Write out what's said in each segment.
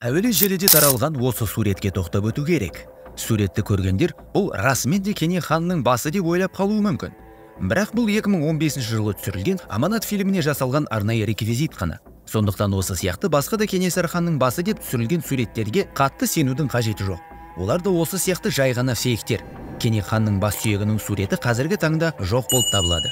Әуелі желіде таралған осы суретке тоқтап өту керек. Суретті көргендер бұл расымен де Кене ханның басы деп ойлап қалуы мүмкін. Бірақ бұл 2015 жылы түсірілген Аманат фильміне жасалған арнайы реквизит қана. Сондықтан осы сияқты басқа да Кенесары ханның басы деп түсірілген суреттерге қатты сенудің қажеті жоқ. Олар да осы сияқты жай ғана фейктер. Кене ханның бас сүйегінің суреті қазіргі таңда жоқ болып табылады.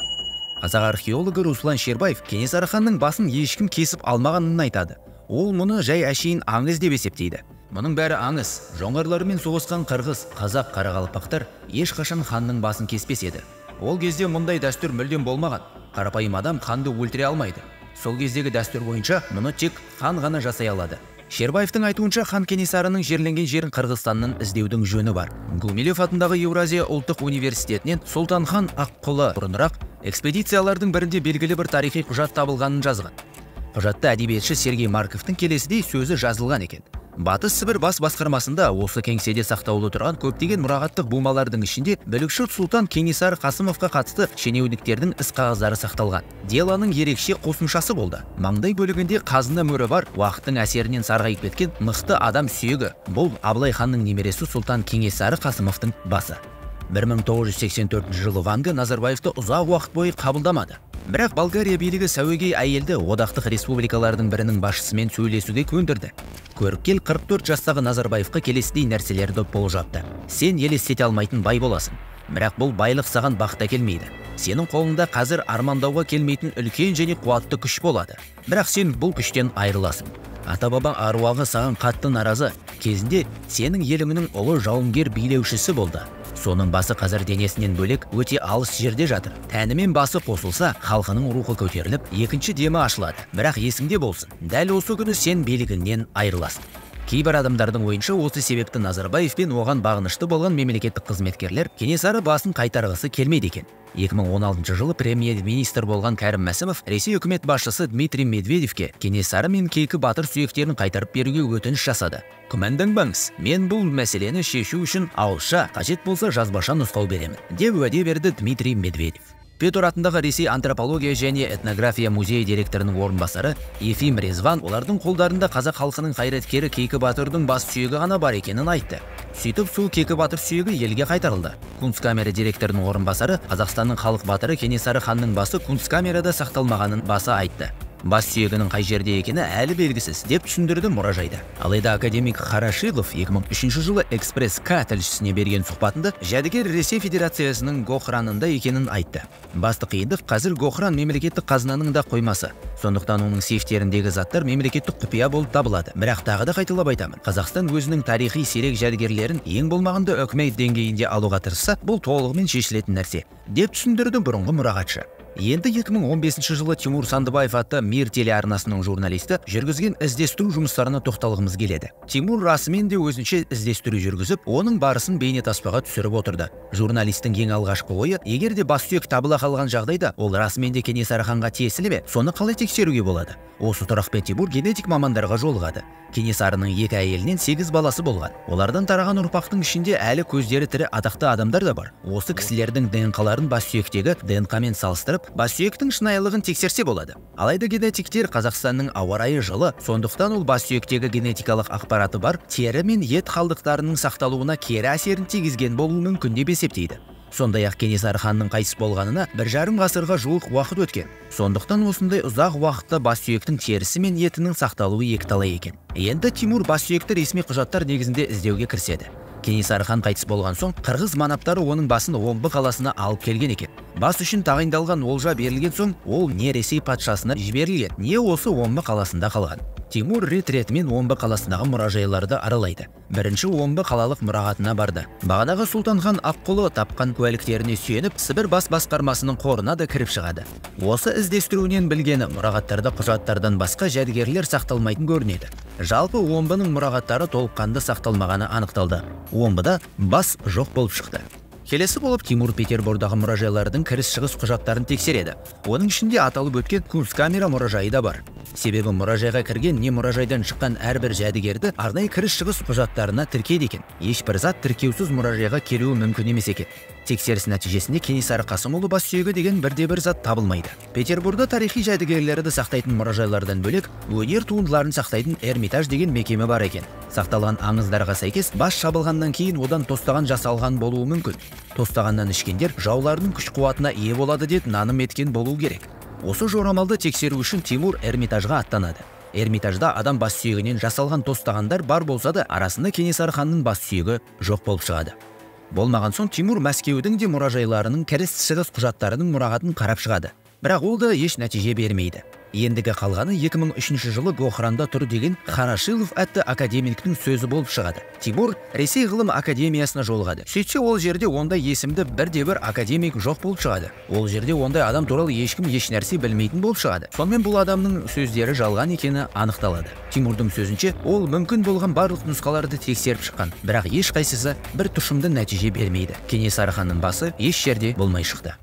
Қазақ археологы Руслан Шербаев Кенесары ханның басын ешкім кесіп алмағанын айтады. Ол мұны жай әшейін аңыз деп есептейді. Мұның бәрі аңыз. Жоңғарлармен соғысқан қырғыз, қазақ, қарақалпақтар ешқашан ханның басын кеспес еді. Ол кезде мұндай дәстүр мүлдем болмаған. Қарапайым адам ханды өлтіре алмайды. Сол кездегі дәстүр бойынша мұны тек хан ғана жасай алады. Шербаевтың айтуынша хан Кенесарының жерленген жерін Қырғызстаннан іздеудің жөні бар. Гумилев атындағы Еуразия ұлттық университетінен Сұлтанхан Аққұлы бұрынырақ экспедициялардың бірінде белгілі бір тарихи құжат табылғанын жазған. Құжатта әдебиетші Сергей Марковтың келесідей сөзі жазылған екен. Батыс Сібір бас басқармасында осы кеңседе сақтаулы тұрған көптеген мұрағаттық бумалардың ішінде бүлікші Сұлтан Кенесары Қасымовқа қатысты шенеуніктердің іс қағаздары сақталған. Деланың ерекше қосымшасы болды. Маңдай бөлігінде қазына мөрі бар, уақыттың әсерінен сарғайып кеткен мықты адам сүйегі. Бұл Абылай ханның немересі Сұлтан Кенесары Қасымовтың басы. 1984 жылы Ванга Назарбаевты ұзақ уақыт бойы қабылдамады. Бірақ Болгария билігі сәуегей әйелді одақтық республикалардың бірінің басшысымен сөйлесуге көндірді. Көріпкел 44 жастағы Назарбаевқа келесідей нәрселерді болжапты. Сен елестете алмайтын бай боласың. Бірақ бұл байлық саған бақыт әкелмейді. Сенің қолыңда қазір армандауға келмейтін үлкен және қуатты күш болады. Бірақ сен бұл күштен айырыласың. Ата-баба аруағы саған қатты наразы. Кезінде сенің еліңнің ұлы жауынгер билеушісі болды. Соның басы қазір денесінен бөлек өте алыс жерде жатыр. Тәнімен басы қосылса, халқының рухы көтеріліп, екінші демі ашылады. Бірақ есіңде болсын, дәл осы күні сен билігіңнен айырыласың. Кейбір адамдардың ойынша осы себепті Назарбаев пен оған бағынышты болған мемлекеттік қызметкерлер Кенесары басын қайтарғысы келмейді екен. 2016 жылы премьер-министр болған Кәрім Мәсімов Ресей үкімет басшысы Дмитрий Медведевке Кенесары мен Кейкі батыр сүйектерін қайтарып беруге өтініш жасады. Күмәнданбаңыз, мен бұл мәселені шешу үшін ауызша, қажет болса жазбаша нұсқау беремін, деп уәде берді Дмитрий Медведев. Петр атындағы Ресей антропология және этнография музейі директорының орынбасары Ефим Резван олардың қолдарында қазақ халқының қайраткері Кейкі батырдың бас сүйегі ғана бар екенін айтты. Сөйтіп сол Кейкі батыр сүйегі елге қайтарылды. Кунсткамера директорының орынбасары Қазақстанның халық батыры Кенесары ханның басы Кунсткамерада сақталмағанын баса айтты. Бас сүйегінің қай жерде екені әлі белгісіз деп түсіндірді мұражайда. Алайда академик Харашилов 2003 жылы Экспресс-К тілшісіне берген сұхбатында жәдігер Ресей Федерациясының Гохранында екенін айтты. Басты қиындық қазір Гохран мемлекеттік қазынаның да қоймасы. Сондықтан оның сейфтеріндегі заттар мемлекеттік құпия болып табылады. Бірақ тағы да қайталап айтамын, Қазақстан өзінің тарихи сирек жәдігерлерін ең болмағанда үкімет деңгейінде алуға тырысса, бұл толығымен шешілетін нәрсе, деп түсіндірді бұрынғы мұрағатшы. Енді 2015 жылы Тимур Сандыбаев атты Мир телеарнасының журналисті жүргізген іздестіру жұмыстарына тоқталғымыз келеді. Тимур расымен де өзінше іздестіру жүргізіп, оның барысын бейнетаспаға түсіріп отырды. Журналистің ең алғашқы ойы, егер де бас сүйек табыла қалған жағдайда, ол расымен де Кенесары ханға тиесілі ме? Соны қалай тексеруге болады? Осы тұрақпен Тимур генетик мамандарға жолығады. Кенесарының 2 әйелінен 8 баласы болған. Олардан тараған ұрпақтың ішінде әлі көздері тірі атақты адамдар да бар. Осы кісілердің ДНК-ларын бас сүйектегі ДНК-мен салыстырып, бас сүйектің шынайылығын тексерсе болады. Алайда генетиктер Қазақстанның ауа райы жылы, сондықтан ол бас сүйектегі генетикалық ақпараты бар тері мен ет қалдықтарының сақталуына кері әсерін тигізген болуы мүмкін деп есептейді. Сондай-ақ Кенесары ханның қайтыс болғанына 1,5 ғасырға жуық уақыт өткен. Сондықтан осындай ұзақ уақытта бас сүйектің терісі мен етінің сақталуы екіталай екен. Енді Тимур бас сүйекті ресми құжаттар негізінде іздеуге кіріседі. Кенесары хан қайтыс болған соң, қырғыз манаптары оның басын Омбы қаласына алып келген екен. Бас үшін тағайындалған олжа берілген соң, ол не Ресей патшасына жіберілген, не осы Омбы қаласында қалған. Тимур рет-ретімен Омбы қаласындағы мұражайларды аралайды. Бірінші Омбы қалалық мұрағатына барды. Бағанағы Сұлтанхан Аққұлы тапқан куәліктеріне сүйеніп, Сібір бас басқармасының қорына да кіріп шығады. Осы іздестіруінен білгені мұрағаттарда құжаттардан басқа жәдігерлер сақталмайтын көрінеді. Жалпы Омбының мұрағаттары толыққанды сақталмағаны анықталды. Омбыда бас жоқ болып шықты. Келесі болып Тимур Петербордағы мұражайлардың кіріс-шығыс құжаттарын тексереді. Оның ішінде аталып өткен Кунсткамера мұражайы да бар. Себебі мұражайға кірген не мұражайдан шыққан әрбір жәдігерді арнайы кіріс шығыс құжаттарына тіркейді екен. Ешбір зат тіркеусіз мұражайға келуі мүмкін емес екен. Тексеріс нәтижесінде Кенесары Қасымұлы бас сүйегі деген бірде-бір зат табылмайды. Петербургда тарихи жәдігерлерді сақтайтын мұражайлардан бөлек, өнер туындыларын сақтайтын Эрмитаж деген мекеме бар екен. Сақталған аңыздарға сәйкес, бас шабылғаннан кейін одан тостаған жасалған болуы мүмкін. Тостағаннан ішкендер жауларының күш-қуатына ие болады деп наным еткен болуы керек. Осы жорамалды тексеру үшін Тимур Эрмитажға аттанады. Эрмитажда адам бас сүйегінен жасалған тостағандар бар болса да, арасында Кенесары ханның бас сүйегі жоқ болып шығады. Болмаған соң Тимур Мәскеудің де мұражайларының кіріс шығыс құжаттарының мұрағатын қарап шығады. Бірақ ол да еш нәтиже бермейді. Ендігі қалғаны 2003 жылы Гохранда тұр деген Харашилов атты академиктің сөзі болып шығады. Тимур Ресей ғылым академиясына жолығады. Сөйтсе ол жерде ондай есімді бірде-бір академик жоқ болып шығады. Ол жерде ондай адам туралы ешкім еш нәрсе білмейтін болып шығады. Сонымен бұл адамның сөздері жалған екені анықталады. Тимурдың сөзінше, ол мүмкін болған барлық нұсқаларды тексеріп шыққан, бірақ ешқайсысы бір тұшымды нәтиже бермейді. Кенесары ханның басы еш жерде болмай шықты.